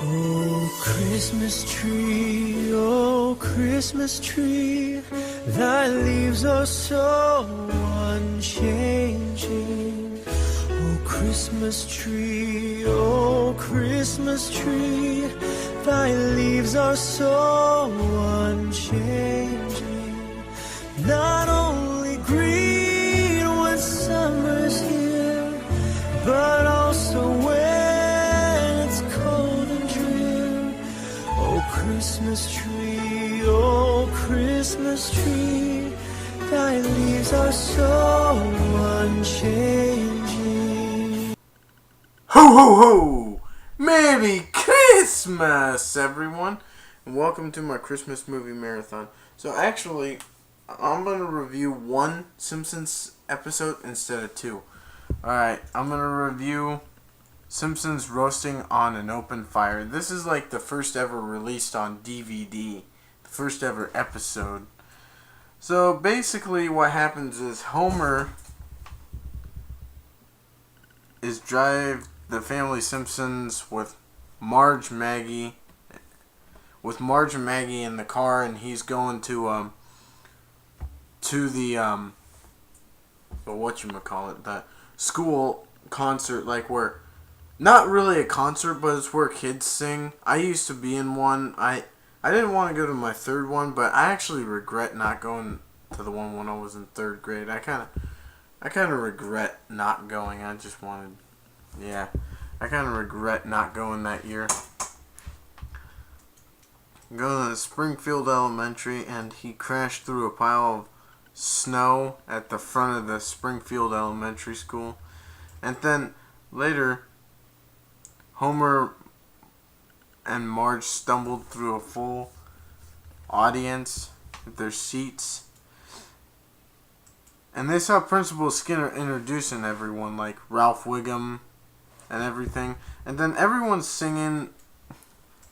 Oh Christmas tree, thy leaves are so unchanging. Oh Christmas tree, thy leaves are so unchanging. Not only green when summer's here, but also when it's cold and drear. Oh Christmas tree, thy leaves are so unchanging. Ho ho ho! Merry Christmas, everyone! And welcome to my Christmas movie marathon. So actually, I'm going to review one Simpsons episode instead of two. Alright, I'm going to review Simpsons Roasting on an Open Fire. This is like the first ever released on DVD. The first ever episode. So basically what happens is Homer is drive the family Simpsons with Marge and Maggie in the car, and he's going to the the school concert, like where not really a concert, but it's where kids sing. I used to be in one. I didn't want to go to my third one, but I actually regret not going to the one when I was in third grade. I kind of regret not going. I kind of regret not going that year. Going to Springfield Elementary, and he crashed through a pile of snow at the front of the Springfield Elementary School. And then later, Homer and Marge stumbled through a full audience with their seats. And they saw Principal Skinner introducing everyone, like Ralph Wiggum and everything. And then everyone's singing.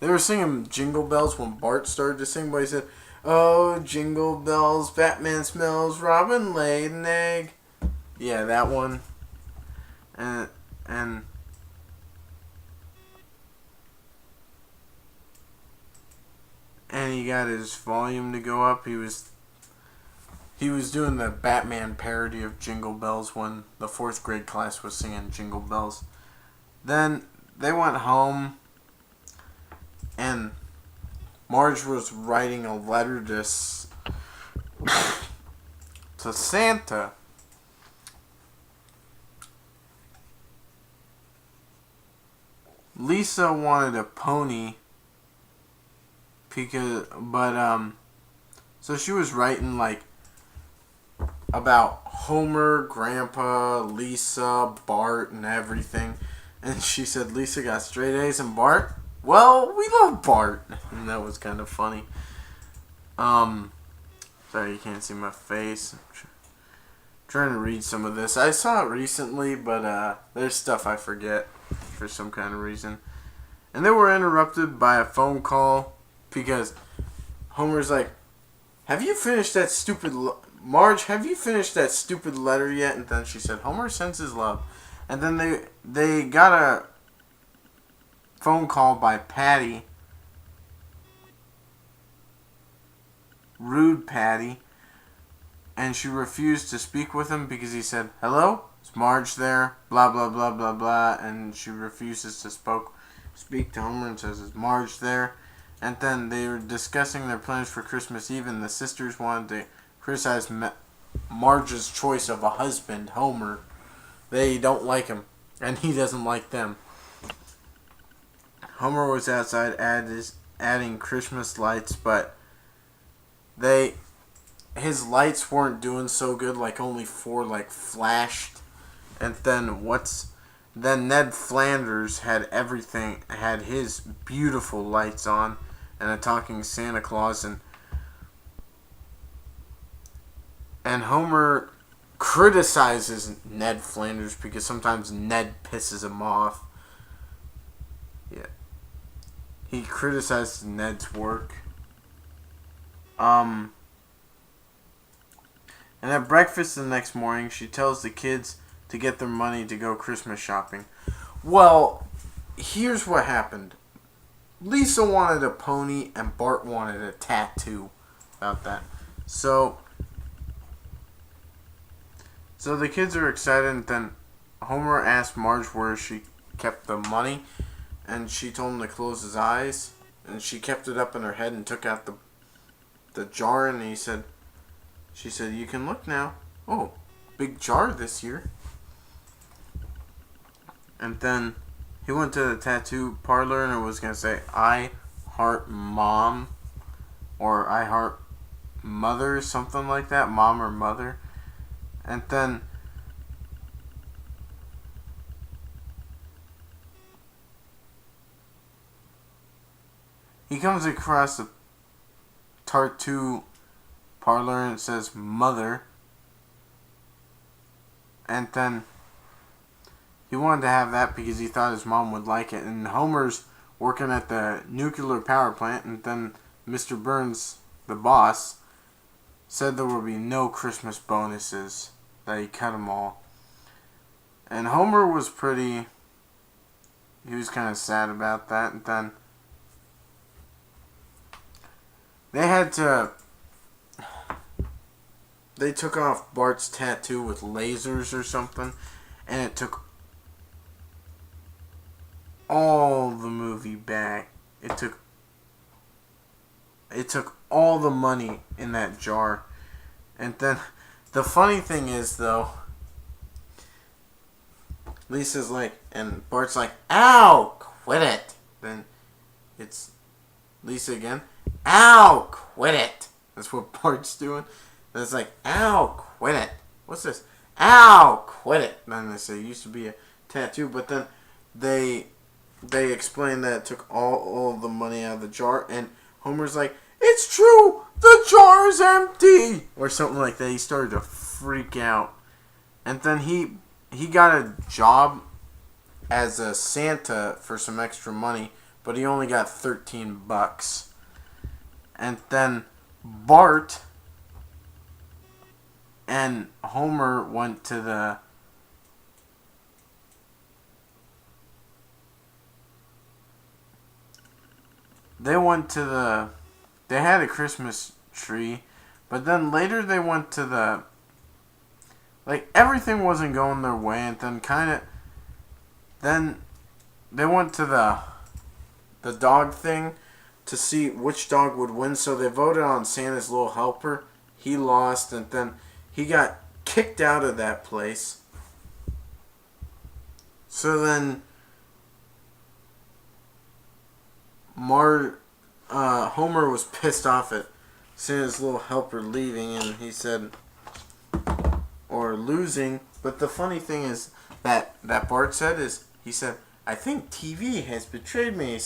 They were singing Jingle Bells when Bart started to sing, but he said, "Oh, jingle bells, Batman smells, Robin laid an egg." Yeah, that one. And he got his volume to go up. He was doing the Batman parody of Jingle Bells when the 4th grade class was singing Jingle Bells. Then they went home, and Marge was writing a letter to Santa. Lisa wanted a pony so she was writing like about Homer, Grandpa, Lisa, Bart, and everything. And she said Lisa got straight A's and Bart, well, we love Bart. And that was kind of funny. Sorry you can't see my face. I'm trying to read some of this. I saw it recently, but there's stuff I forget for some kind of reason. And they were interrupted by a phone call because Homer's like, "Have you finished that stupid Marge, have you finished that stupid letter yet?" And then she said, "Homer sends his love." And then they got a phone call by Patty. Rude Patty. And she refused to speak with him because he said, "Hello? Is Marge there? Blah, blah, blah, blah, blah." And she refuses to speak to Homer and says, "Is Marge there?" And then they were discussing their plans for Christmas Eve, and the sisters wanted to criticize Marge's choice of a husband, Homer. They don't like him, and he doesn't like them. Homer was outside adding Christmas lights, but his lights weren't doing so good, like only 4 flashed. And then Ned Flanders had his beautiful lights on, and a talking Santa Claus, and Homer criticizes Ned Flanders because sometimes Ned pisses him off. Yeah. He criticizes Ned's work. And at breakfast the next morning, she tells the kids to get their money to go Christmas shopping. Well, here's what happened. Lisa wanted a pony and Bart wanted a tattoo about that. So the kids are excited, and then Homer asked Marge where she kept the money, and she told him to close his eyes, and she kept it up in her head and took out the jar, and she said, "You can look now. Oh, big jar this year." And then he went to the tattoo parlor, and it was going to say, "I heart mom," or "I heart mother," something like that, mom or mother. And then he comes across a tattoo parlor and it says mother. And then he wanted to have that because he thought his mom would like it. And Homer's working at the nuclear power plant, and then Mr. Burns, the boss, said there would be no Christmas bonuses, that he cut them all. And Homer was he was kind of sad about that. And then they took off Bart's tattoo with lasers or something, and it took all the movie back. It took all the money in that jar. And then the funny thing is, though, Lisa's like, and Bart's like, "Ow, quit it." Then it's Lisa again, "Ow, quit it." That's what Bart's doing. And it's like, "Ow, quit it." What's this? "Ow, quit it." And then they say it used to be a tattoo, but then they explain that it took all the money out of the jar, and Homer's like, "It's true, the jar is empty," or something like that. He started to freak out. And then he got a job as a Santa for some extra money, but he only got $13. And then Bart and Homer went to the they had a Christmas tree, but then later they went to everything wasn't going their way, and then they went to the dog thing to see which dog would win, so they voted on Santa's Little Helper. He lost, and then he got kicked out of that place. So then Homer was pissed off at Santa's Little Helper leaving, and he said, or losing. But the funny thing is that Bart said is, he said, "I think TV has betrayed me."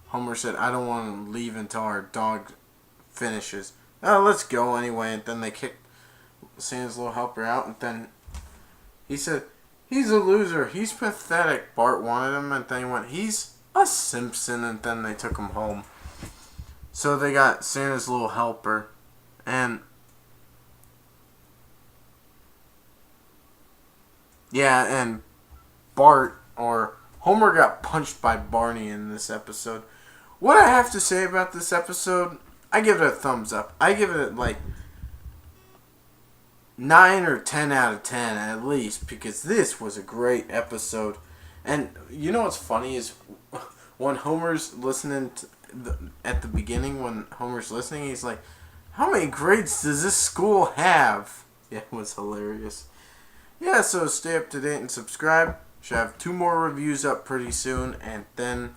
Homer said, "I don't want to leave until our dog finishes." "Oh, let's go anyway." And then they kicked Santa's Little Helper out, and then he said, "He's a loser. He's pathetic." Bart wanted him, and then he went, "He's a Simpson," and then they took him home. So they got Santa's Little Helper, and yeah, and Homer got punched by Barney in this episode. What I have to say about this episode, I give it a thumbs up. I give it like 9 or 10 out of 10 at least, because this was a great episode. And you know what's funny is when Homer's listening at the beginning, when Homer's listening, he's like, "How many grades does this school have?" Yeah, it was hilarious. Yeah, so stay up to date and subscribe. Should have 2 more reviews up pretty soon, and then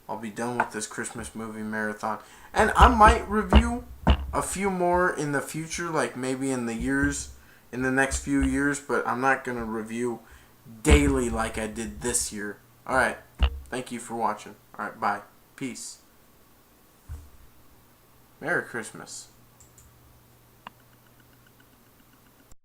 I'll be done with this Christmas movie marathon. And I might review a few more in the future, like maybe in the next few years, but I'm not going to review daily like I did this year. Alright, thank you for watching. Alright, bye. Peace. Merry Christmas.